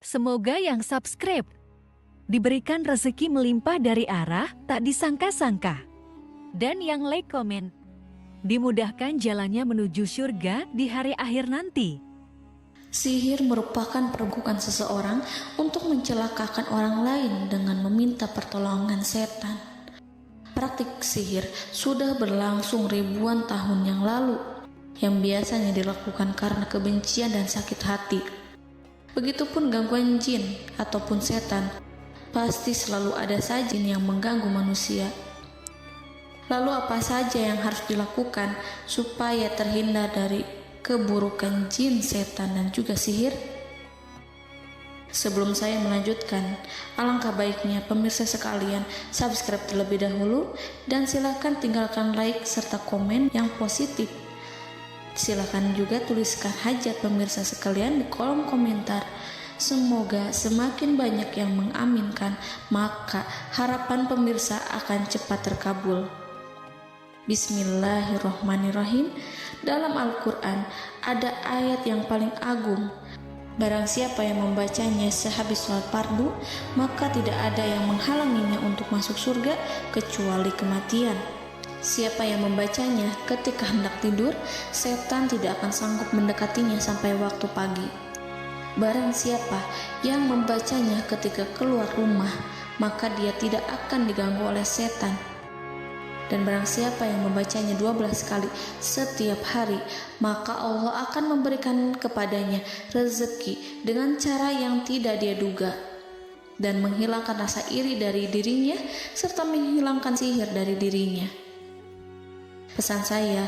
Semoga yang subscribe diberikan rezeki melimpah dari arah tak disangka-sangka. Dan yang like komen, dimudahkan jalannya menuju surga di hari akhir nanti. Sihir merupakan perbuatan seseorang untuk mencelakakan orang lain dengan meminta pertolongan setan. Praktik sihir sudah berlangsung ribuan tahun yang lalu, yang biasanya dilakukan karena kebencian dan sakit hati. Begitupun gangguan jin ataupun setan, pasti selalu ada saja jin yang mengganggu manusia. Lalu apa saja yang harus dilakukan supaya terhindar dari keburukan jin, setan, dan juga sihir? Sebelum saya melanjutkan, alangkah baiknya pemirsa sekalian subscribe terlebih dahulu dan silakan tinggalkan like serta komen yang positif. Silakan juga tuliskan hajat pemirsa sekalian di kolom komentar. Semoga semakin banyak yang mengaminkan, maka harapan pemirsa akan cepat terkabul. Bismillahirrohmanirrohim. Dalam Al-Quran ada ayat yang paling agung. Barang siapa yang membacanya sehabis sholat fardu, maka tidak ada yang menghalanginya untuk masuk surga kecuali kematian. Siapa yang membacanya ketika hendak tidur, setan tidak akan sanggup mendekatinya sampai waktu pagi. Barang siapa yang membacanya ketika keluar rumah, maka dia tidak akan diganggu oleh setan. Dan barang siapa yang membacanya 12 kali setiap hari, maka Allah akan memberikan kepadanya rezeki dengan cara yang tidak dia duga, dan menghilangkan rasa iri dari dirinya, serta menghilangkan sihir dari dirinya. Pesan saya,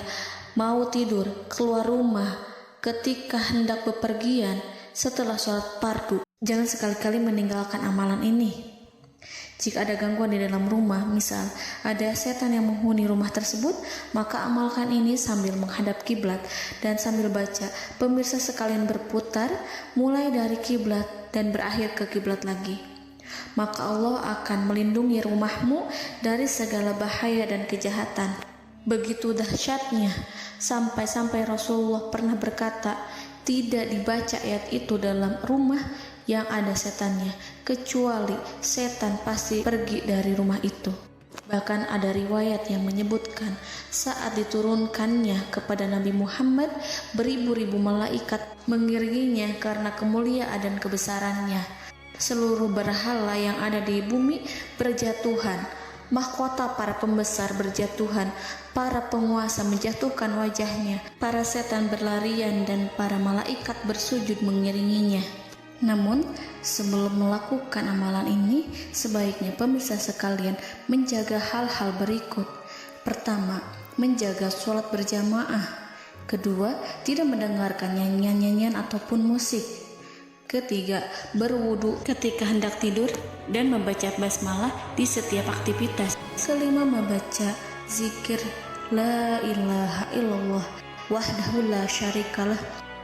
mau tidur, keluar rumah, ketika hendak bepergian, setelah sholat fardu, jangan sekali-kali meninggalkan amalan ini. Jika ada gangguan di dalam rumah, misal ada setan yang menghuni rumah tersebut, maka amalkan ini sambil menghadap kiblat dan sambil baca. Pemirsa sekalian berputar mulai dari kiblat dan berakhir ke kiblat lagi. Maka Allah akan melindungi rumahmu dari segala bahaya dan kejahatan. Begitu dahsyatnya, sampai-sampai Rasulullah pernah berkata, tidak dibaca ayat itu dalam rumah yang ada setannya, kecuali setan pasti pergi dari rumah itu. Bahkan ada riwayat yang menyebutkan saat diturunkannya kepada Nabi Muhammad, beribu-ribu malaikat mengiringinya karena kemuliaan dan kebesarannya. Seluruh berhala yang ada di bumi berjatuhan, mahkota para pembesar berjatuhan, para penguasa menjatuhkan wajahnya, para setan berlarian, dan para malaikat bersujud mengiringinya. Namun, sebelum melakukan amalan ini, sebaiknya pemirsa sekalian menjaga hal-hal berikut. Pertama, menjaga sholat berjamaah. Kedua, tidak mendengarkan nyanyian-nyanyian ataupun musik. Ketiga, berwudu ketika hendak tidur dan membaca basmalah di setiap aktivitas. Kelima, membaca zikir la ilaha illallah wahdahu la syarikalah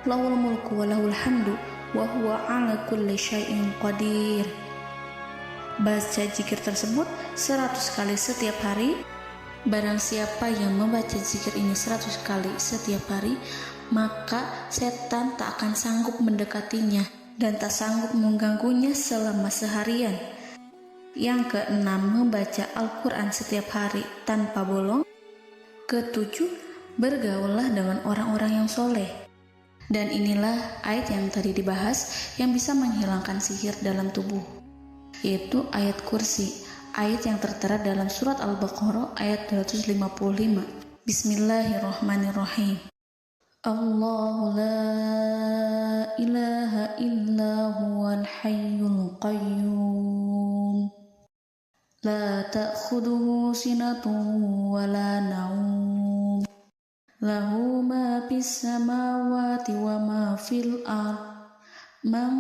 lahul mulku wa lahul hamdu wa huwa ala kulli syai'in qadir. Baca zikir tersebut 100 kali setiap hari. Barang siapa yang membaca zikir ini 100 kali setiap hari, maka setan tak akan sanggup mendekatinya dan tak sanggup mengganggunya selama seharian. Yang keenam, membaca Al-Quran setiap hari tanpa bolong. Ketujuh, bergaullah dengan orang-orang yang soleh. Dan inilah ayat yang tadi dibahas yang bisa menghilangkan sihir dalam tubuh, yaitu ayat kursi, ayat yang tertera dalam surat Al-Baqarah ayat 255. Bismillahirrahmanirrahim. Allahu la ilaha illa huwal hayyul qayyum la ta'khuduhu sinatun wa la naum lahu ma fis samawati wa ma fil ard man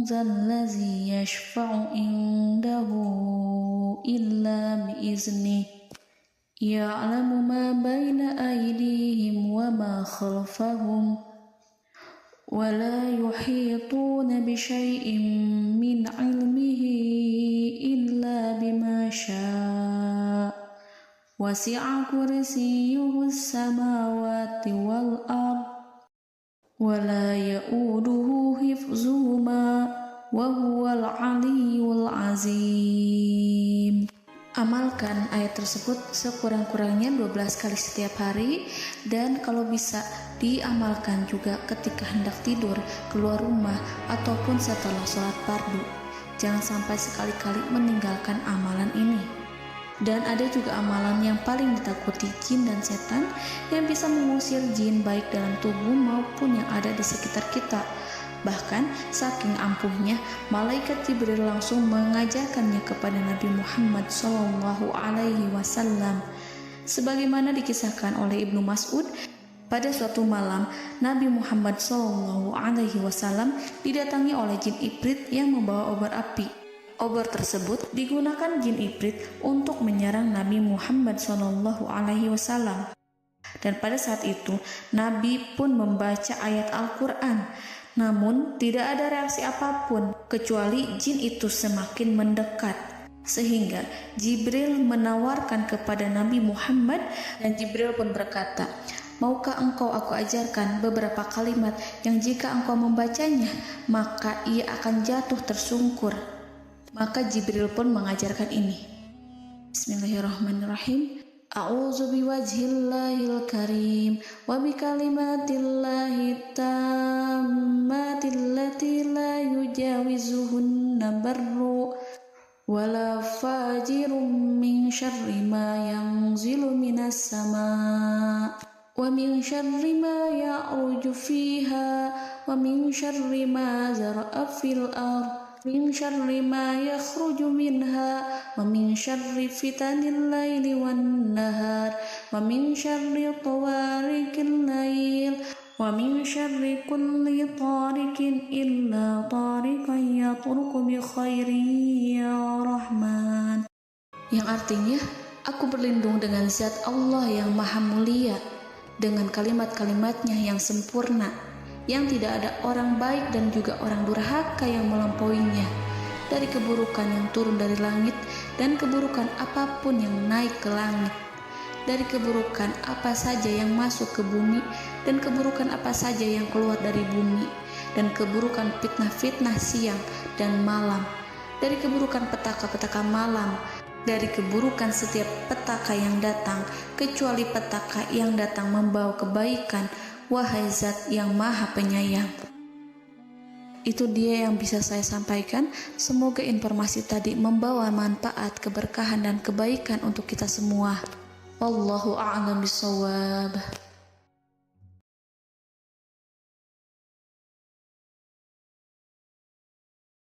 zallazi yashfa'u indahu illa biiznih ya'lamu ma baina aydihim wa ma khalfahum wa la yuhituna bi syai'in min 'ilmihi illa bima syaa' wasi'a kursiyyuhu as-samawati wal ard wa la ya'uduhu hifzuhuma wa huwal aliyyul azim. Amalkan ayat tersebut sekurang-kurangnya 12 kali setiap hari, dan kalau bisa diamalkan juga ketika hendak tidur, keluar rumah, ataupun setelah sholat fardu. Jangan sampai sekali-kali meninggalkan amalan ini. Dan ada juga amalan yang paling ditakuti jin dan setan, yang bisa mengusir jin baik dalam tubuh maupun yang ada di sekitar kita. Bahkan saking ampuhnya, malaikat Jibril langsung mengajarkannya kepada Nabi Muhammad SAW. Sebagaimana dikisahkan oleh Ibnu Mas'ud, pada suatu malam Nabi Muhammad SAW didatangi oleh jin Ifrit yang membawa obor api. Obor tersebut digunakan jin Ifrit untuk menyerang Nabi Muhammad SAW. Dan pada saat itu Nabi pun membaca ayat Al-Quran. Namun tidak ada reaksi apapun kecuali jin itu semakin mendekat, sehingga Jibril menawarkan kepada Nabi Muhammad, dan Jibril pun berkata, "Maukah engkau aku ajarkan beberapa kalimat yang jika engkau membacanya maka ia akan jatuh tersungkur?" Maka Jibril pun mengajarkan ini. Bismillahirrahmanirrahim. A'udzu biwajhillahil karim wa bikalimatillahi tammatil lati la yujawizuhunna barru wala fajirum min syarri ma yanzilu minas sama' wa min syarri ma ya'ruju fiha wa min syarri ma zara'a fil ardh min syarri ma yakhruju minha wa min syarri fitanil laili wan nahar wa min syarri tawarikil lail wa min syarri kulli tarikin illa tarikan yatruku bi khairin ya Rahman. Yang artinya, aku berlindung dengan zat Allah yang maha mulia, dengan kalimat-kalimatnya yang sempurna, yang tidak ada orang baik dan juga orang durhaka yang melampauinya, dari keburukan yang turun dari langit dan keburukan apapun yang naik ke langit, dari keburukan apa saja yang masuk ke bumi dan keburukan apa saja yang keluar dari bumi, dan keburukan fitnah-fitnah siang dan malam, dari keburukan petaka-petaka malam, dari keburukan setiap petaka yang datang, kecuali petaka yang datang membawa kebaikan, wahai zat yang maha penyayang. Itu dia yang bisa saya sampaikan. Semoga informasi tadi membawa manfaat, keberkahan dan kebaikan untuk kita semua. Wallahu a'lam bishawab.